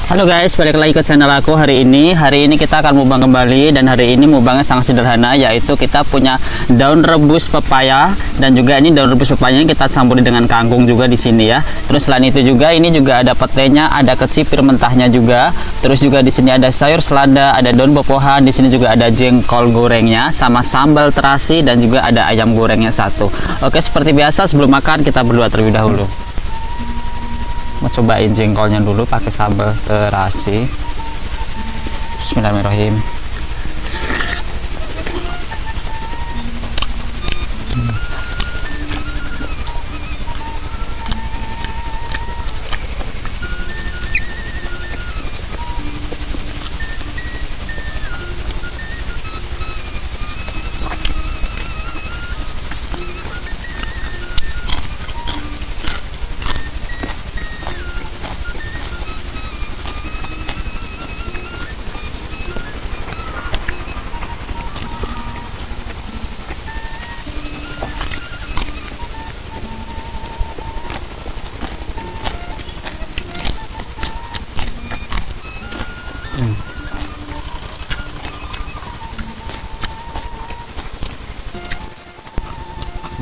Halo guys, balik lagi ke channel aku hari ini. Hari ini kita akan mukbang kembali, dan hari ini mukbangnya sangat sederhana, yaitu kita punya daun rebus pepaya, dan juga ini daun rebus pepayanya kita campuri dengan kangkung juga di sini ya. Terus selain itu juga ini juga ada petenya, ada kecipir mentahnya juga. Terus juga di sini ada sayur selada, ada daun bopohan, di sini juga ada jengkol gorengnya sama sambal terasi, dan juga ada ayam gorengnya satu. Oke, seperti biasa sebelum makan kita berdoa terlebih dahulu. Mau cobain jengkolnya dulu pakai sambal terasi. Bismillahirrahmanirrahim.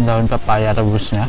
Daun pepaya rebusnya.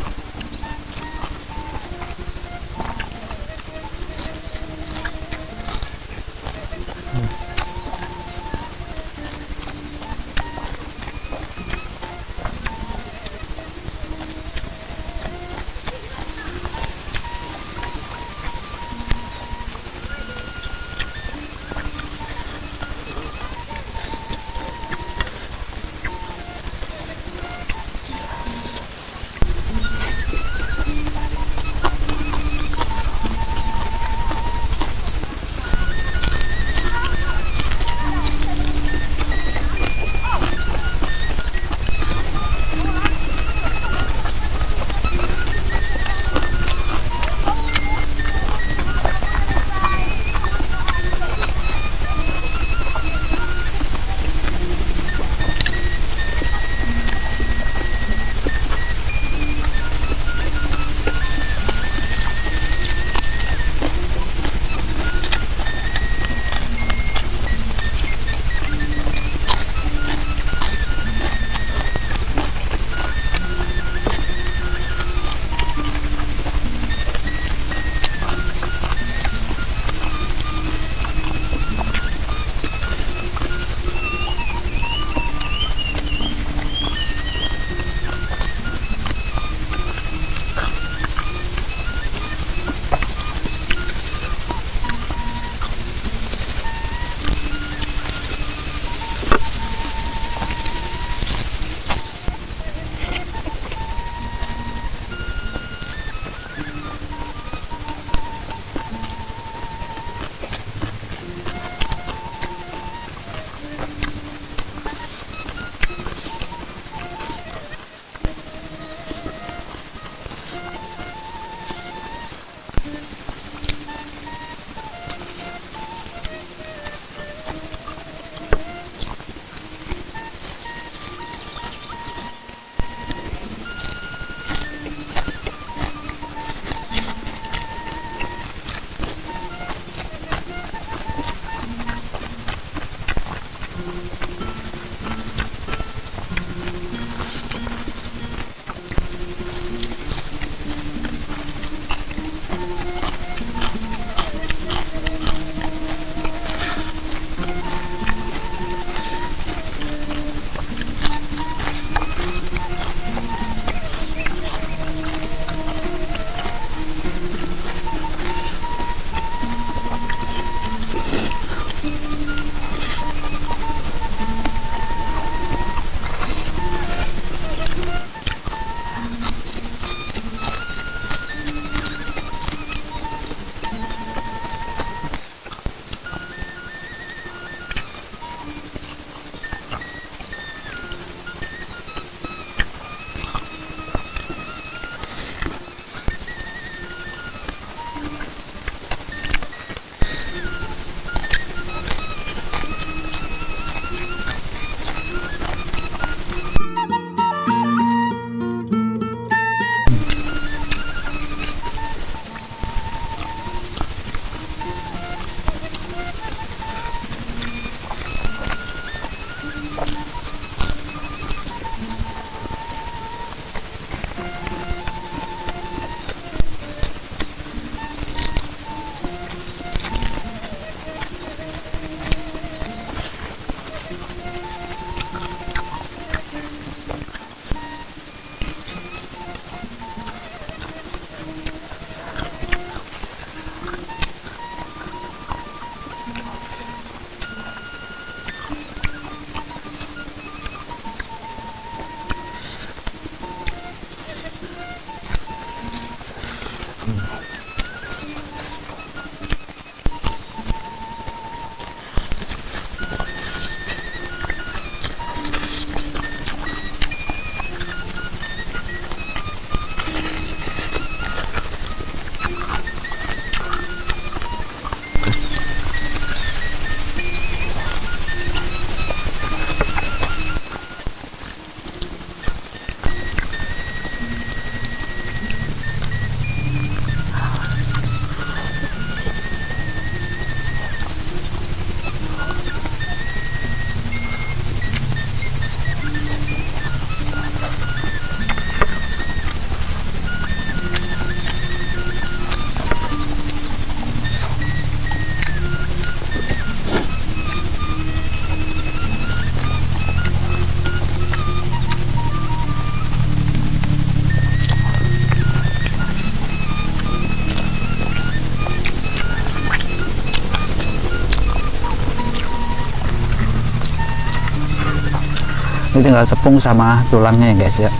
Ini tinggal tepung sama tulangnya ya guys ya.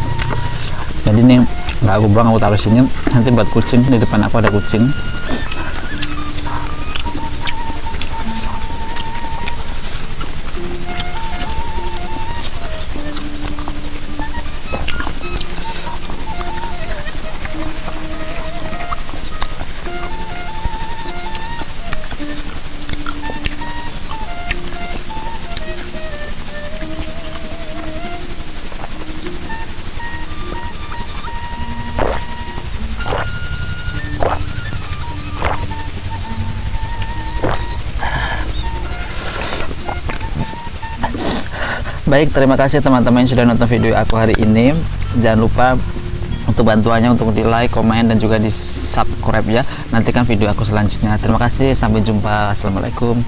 Jadi ini nggak aku buang, aku taruh sini nanti buat kucing. Di depan aku ada kucing. Baik, terima kasih teman-teman yang sudah nonton video aku hari ini. Jangan lupa untuk bantuannya untuk di like, komen, dan juga di subscribe ya. Nantikan video aku selanjutnya. Terima kasih, sampai jumpa. Assalamualaikum.